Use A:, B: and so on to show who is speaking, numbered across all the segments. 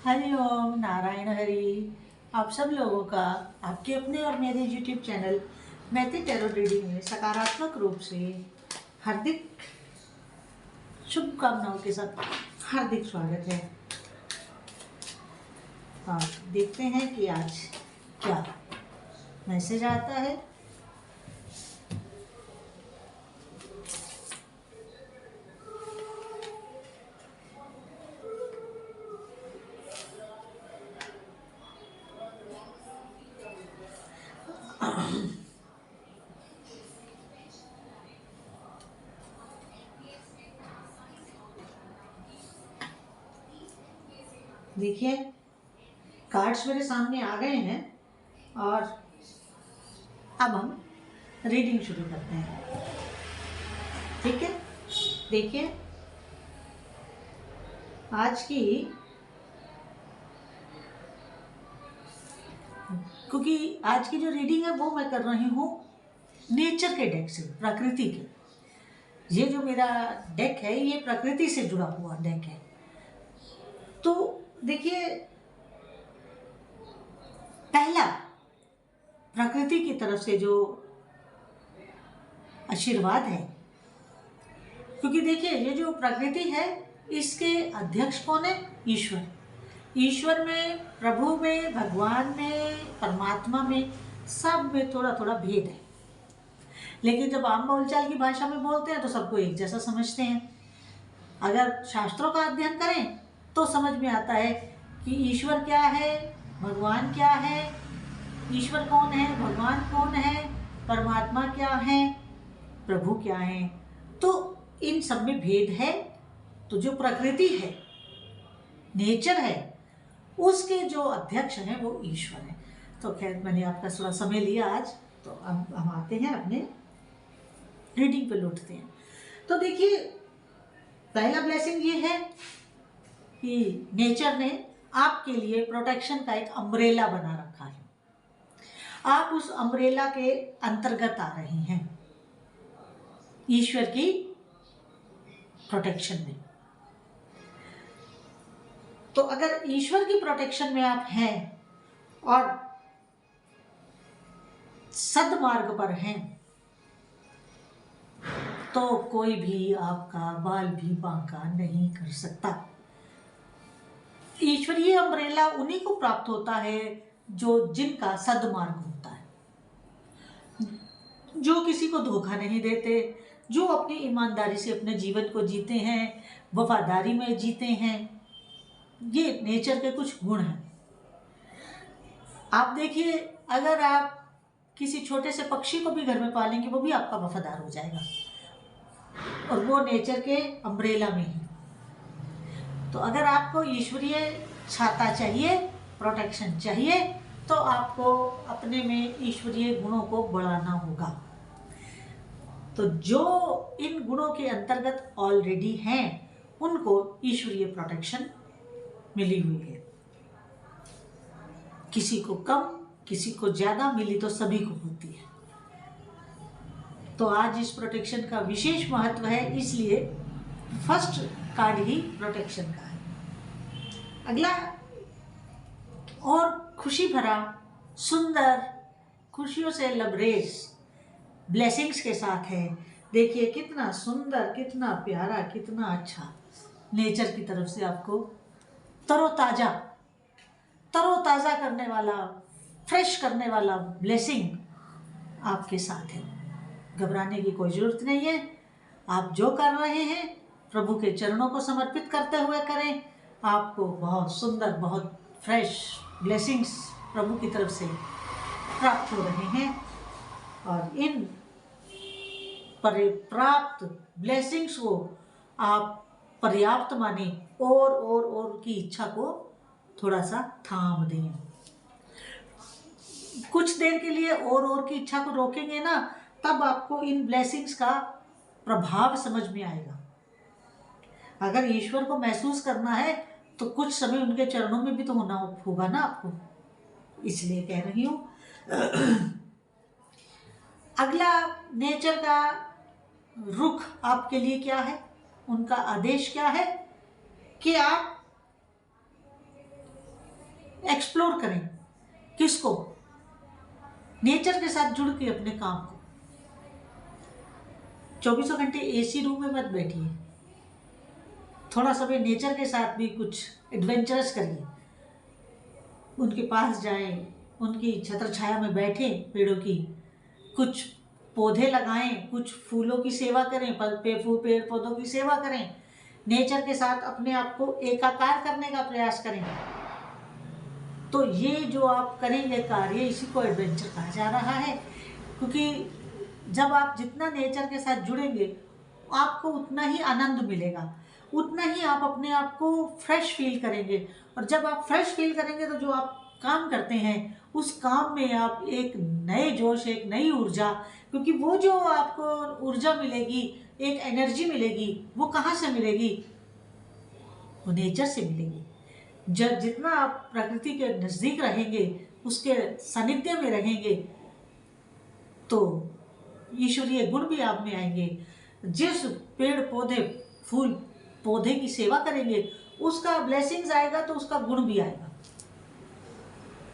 A: हरि ओम नारायण हरि। आप सब लोगों का आपके अपने और मेरे YouTube channel Maithili tarot reading में सकारात्मक रूप से हार्दिक शुभकामनाओं के साथ हार्दिक स्वागत है। और देखते हैं कि आज क्या मैसेज आता है। देखिए, कार्ड्स मेरे सामने आ गए हैं और अब हम रीडिंग शुरू करते हैं। ठीक है, देखिए आज की, क्योंकि आज की जो रीडिंग है वो मैं कर रही हूँ नेचर के डेक से, प्रकृति के। ये जो मेरा डेक है ये प्रकृति से जुड़ा हुआ डेक है। तो देखिए, पहला प्रकृति की तरफ से जो आशीर्वाद है, क्योंकि देखिए ये जो प्रकृति है इसके अध्यक्ष कौन है? ईश्वर। ईश्वर में, प्रभु में, भगवान में, परमात्मा में, सब में थोड़ा थोड़ा भेद है, लेकिन जब आम बोलचाल की भाषा में बोलते हैं तो सबको एक जैसा समझते हैं। अगर शास्त्रों का अध्ययन करें तो समझ में आता है कि ईश्वर क्या है, भगवान क्या है, ईश्वर कौन है, भगवान कौन है, परमात्मा क्या है, प्रभु क्या है। तो इन सब में भेद है। तो जो प्रकृति है, नेचर है, उसके जो अध्यक्ष हैं वो ईश्वर है। तो खैर, मैंने आपका थोड़ा समय लिया आज, तो अब हम आते हैं अपने रीडिंग पे लौटते हैं। तो देखिए, पहला ब्लेसिंग ये है कि नेचर ने आपके लिए प्रोटेक्शन का एक अम्ब्रेला बना रखा है। आप उस अम्ब्रेला के अंतर्गत आ रहे हैं ईश्वर की प्रोटेक्शन में। तो अगर ईश्वर की प्रोटेक्शन में आप हैं और सद्मार्ग पर हैं तो कोई भी आपका बाल भी बांका नहीं कर सकता। ईश्वरीय अम्ब्रेला उन्हीं को प्राप्त होता है जिनका सद्मार्ग होता है, जो किसी को धोखा नहीं देते, जो अपनी ईमानदारी से अपने जीवन को जीते हैं, वफादारी में जीते हैं। ये नेचर के कुछ गुण हैं। आप देखिए, अगर आप किसी छोटे से पक्षी को भी घर में पालेंगे वो भी आपका वफादार हो जाएगा, और वो नेचर के अम्ब्रेला में ही। तो अगर आपको ईश्वरीय छाता चाहिए, प्रोटेक्शन चाहिए, तो आपको अपने में ईश्वरीय गुणों को बढ़ाना होगा। तो जो इन गुणों के अंतर्गत ऑलरेडी हैं उनको ईश्वरीय प्रोटेक्शन मिली हुई है। किसी को कम, किसी को ज्यादा मिली तो सभी को होती है। तो आज इस प्रोटेक्शन का विशेष महत्व है, इसलिए फर्स्ट कार्ड ही प्रोटेक्शन का है। अगला और खुशी भरा, सुंदर, खुशियों से लबरेज ब्लेसिंग्स के साथ है। देखिए कितना सुंदर, कितना प्यारा, कितना अच्छा नेचर की तरफ से आपको तरोताजा करने वाला, फ्रेश करने वाला ब्लेसिंग आपके साथ है। घबराने की कोई जरूरत नहीं है। आप जो कर रहे हैं प्रभु के चरणों को समर्पित करते हुए करें। आपको बहुत सुंदर, बहुत फ्रेश ब्लेसिंग्स प्रभु की तरफ से प्राप्त हो रहे हैं, और इन प्राप्त ब्लेसिंग्स को आप पर्याप्त माने और की इच्छा को थोड़ा सा थाम दें। कुछ देर के लिए और की इच्छा को रोकेंगे ना, तब आपको इन ब्लेसिंग्स का प्रभाव समझ में आएगा। अगर ईश्वर को महसूस करना है तो कुछ समय उनके चरणों में भी तो होना होगा ना आपको, इसलिए कह रही हूं। अगला नेचर का रुख आपके लिए क्या है, उनका आदेश क्या है कि आप एक्सप्लोर करें। किसको? नेचर के साथ जुड़ के अपने काम को। 24 घंटे एसी रूम में मत बैठिए, थोड़ा समय नेचर के साथ भी कुछ एडवेंचरस करिए। उनके पास जाएं, उनकी छत्र छाया में बैठें, पेड़ों की, कुछ पौधे लगाएं, कुछ फूलों की सेवा करें, पेड़ पौधों की सेवा करें। नेचर के साथ अपने आप को एकाकार करने का प्रयास करें। तो ये जो आप करेंगे कार्य, इसी को एडवेंचर कहा जा रहा है। क्योंकि जब आप जितना नेचर के साथ जुड़ेंगे, आपको उतना ही आनंद मिलेगा, उतना ही आप अपने आप को फ्रेश फील करेंगे। और जब आप फ्रेश फील करेंगे तो जो आप काम करते हैं उस काम में आप एक नए जोश, एक नई ऊर्जा, क्योंकि वो जो आपको ऊर्जा मिलेगी, एक एनर्जी मिलेगी, वो कहाँ से मिलेगी? वो नेचर से मिलेगी। जब जितना आप प्रकृति के नज़दीक रहेंगे, उसके सानिध्य में रहेंगे, तो ईश्वरीय गुण भी आप में आएंगे। जिस पेड़ पौधे फूल पौधे की सेवा करेंगे, उसका ब्लेसिंग्स आएगा तो उसका गुण भी आएगा।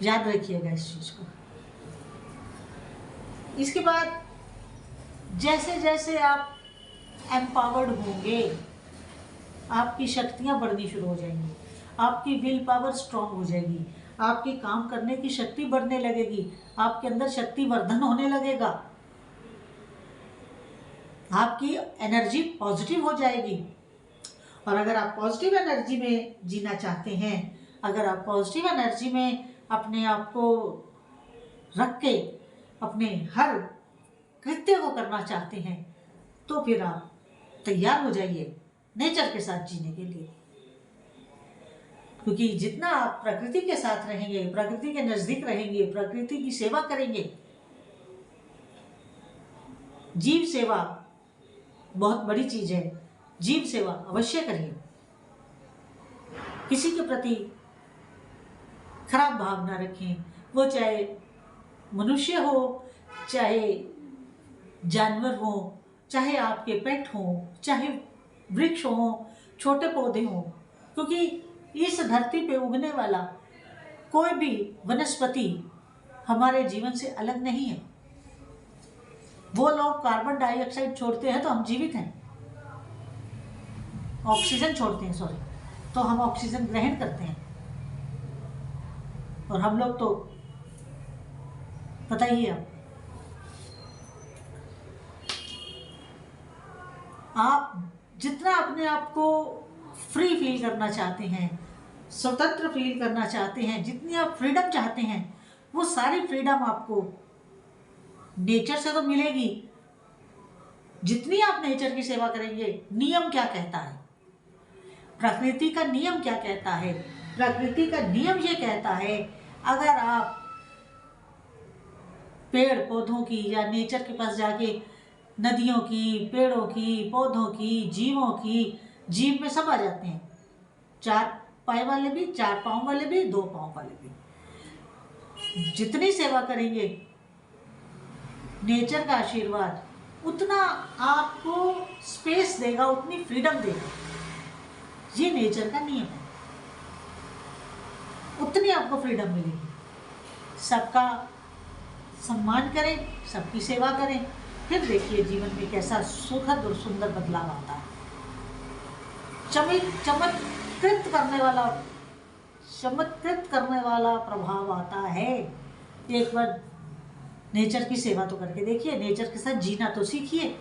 A: याद रखिएगा इस चीज को। इसके बाद जैसे जैसे आप एम्पावर्ड होंगे, आपकी शक्तियां बढ़नी शुरू हो जाएंगी, आपकी विल पावर स्ट्रांग हो जाएगी, आपकी काम करने की शक्ति बढ़ने लगेगी, आपके अंदर शक्ति वर्धन होने लगेगा, आपकी एनर्जी पॉजिटिव हो जाएगी। और अगर आप पॉजिटिव एनर्जी में जीना चाहते हैं, अगर आप पॉजिटिव एनर्जी में अपने आप को रख के अपने हर कृत्य को करना चाहते हैं, तो फिर आप तैयार हो जाइए नेचर के साथ जीने के लिए। क्योंकि जितना आप प्रकृति के साथ रहेंगे, प्रकृति के नजदीक रहेंगे, प्रकृति की सेवा करेंगे, जीव सेवा बहुत बड़ी चीज है। जीव सेवा अवश्य करिए। किसी के प्रति खराब भाव ना रखें, वो चाहे मनुष्य हो, चाहे जानवर हो, चाहे आपके पेट हो, चाहे वृक्ष हो, छोटे पौधे हो। क्योंकि इस धरती पे उगने वाला कोई भी वनस्पति हमारे जीवन से अलग नहीं है। वो लोग कार्बन डाइऑक्साइड छोड़ते हैं तो हम जीवित हैं, ऑक्सीजन छोड़ते हैं, सॉरी, तो हम ऑक्सीजन ग्रहण करते हैं। और हम लोग तो पता ही है। आप जितना अपने आप को फ्री फील करना चाहते हैं, स्वतंत्र फील करना चाहते हैं, जितनी आप फ्रीडम चाहते हैं, वो सारी फ्रीडम आपको नेचर से तो मिलेगी। जितनी आप नेचर की सेवा करेंगे, नियम क्या कहता है, प्रकृति का नियम क्या कहता है? प्रकृति का नियम ये कहता है, अगर आप पेड़ पौधों की या नेचर के पास जाके नदियों की, पेड़ों की, पौधों की, जीवों की, जीव में सब आ जाते हैं, 4 पाँव वाले भी, 4 पाँव वाले भी, 2 पाँव वाले भी। जितनी सेवा करेंगे, नेचर का आशीर्वाद उतना आपको स्पेस देगा, उतनी फ्रीडम देगा। ये नेचर का नियम है, उतनी आपको फ्रीडम मिलेगी। सबका सम्मान करें, सबकी सेवा करें, फिर देखिए जीवन में कैसा सुखद और सुंदर बदलाव आता है। चमत्कृत करने वाला प्रभाव आता है। एक बार नेचर की सेवा तो करके देखिए, नेचर के साथ जीना तो सीखिए।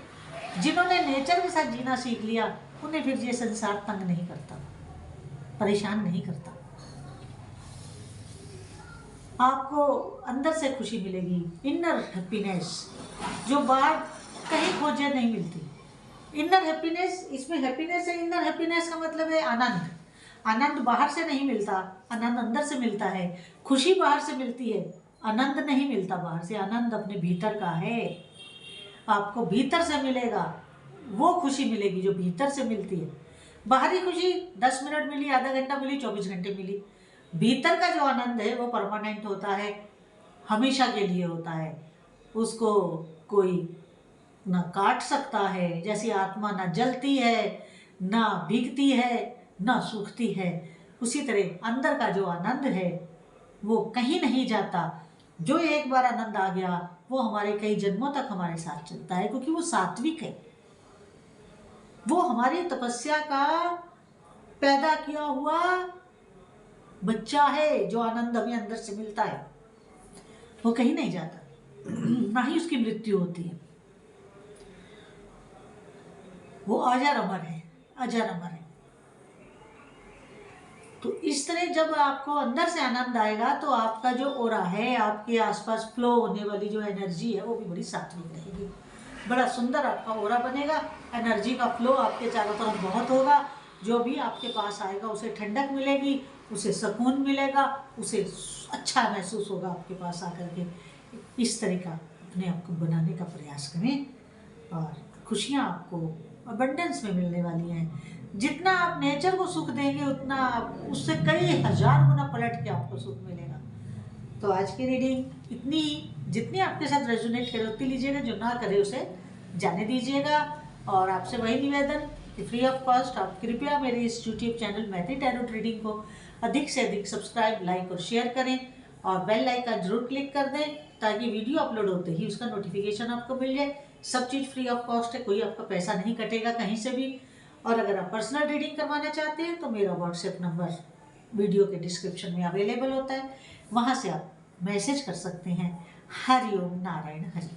A: जिन्होंने नेचर के साथ जीना सीख लिया, उन्हें फिर ये संसार तंग नहीं करता, परेशान नहीं करता। आपको अंदर से खुशी मिलेगी, इनर हैप्पीनेस, जो बाहर कहीं खोजे नहीं मिलती। इनर हैप्पीनेस, इसमें हैप्पीनेस है, इनर हैप्पीनेस का मतलब है आनंद। आनंद बाहर से नहीं मिलता, आनंद अंदर से मिलता है। खुशी बाहर से मिलती है, आनंद नहीं मिलता बाहर से। आनंद अपने भीतर का है, आपको भीतर से मिलेगा, वो खुशी मिलेगी जो भीतर से मिलती है। बाहरी खुशी 10 मिनट मिली, आधा घंटा मिली, 24 घंटे मिली। भीतर का जो आनंद है वो परमानेंट होता है, हमेशा के लिए होता है। उसको कोई ना काट सकता है। जैसी आत्मा ना जलती है, ना भीगती है, ना सूखती है, उसी तरह अंदर का जो आनंद है वो कहीं नहीं जाता। जो एक बार आनंद आ गया वो हमारे कई जन्मों तक हमारे साथ चलता है, क्योंकि वो सात्विक है। वो हमारी तपस्या का पैदा किया हुआ बच्चा है, जो आनंद हमें अंदर से मिलता है वो कहीं नहीं जाता, ना ही उसकी मृत्यु होती है। वो अजर अमर है, अजर अमर है। तो इस तरह जब आपको अंदर से आनंद आएगा तो आपका जो ओरा है, आपके आसपास फ्लो होने वाली जो एनर्जी है वो भी बड़ी सात्विक रहेगी। बड़ा सुंदर आपका ओरा बनेगा, एनर्जी का फ्लो आपके चारों तरफ बहुत होगा। जो भी आपके पास आएगा उसे ठंडक मिलेगी, उसे सुकून मिलेगा, उसे अच्छा महसूस होगा आपके पास आकर के। इस तरीका अपने आप को बनाने का प्रयास करें और खुशियाँ आपको अबंडेंस में मिलने वाली हैं। जितना आप नेचर को सुख देंगे उतना उससे कई हजार गुना पलट के आपको सुख मिलेगा। तो आज की रीडिंग इतनी ही, जितनी आपके साथ रेजोनेट करे उतनी लीजिएगा, जो ना करे उसे जाने दीजिएगा। और आपसे वही निवेदन कि फ्री ऑफ कॉस्ट आप कृपया मेरे इस YouTube channel Maithili tarot reading को अधिक से अधिक सब्सक्राइब, लाइक और शेयर करें और बेल आइकन जरूर क्लिक कर दें, ताकि वीडियो अपलोड होते ही उसका नोटिफिकेशन आपको मिल जाए। सब चीज़ फ्री ऑफ कॉस्ट है, कोई आपका पैसा नहीं कटेगा कहीं से भी। और अगर आप पर्सनल रीडिंग करवाना चाहते हैं तो मेरा व्हाट्सएप नंबर वीडियो के डिस्क्रिप्शन में अवेलेबल होता है, वहाँ से आप मैसेज कर सकते हैं। हरि ओम नारायण हरि।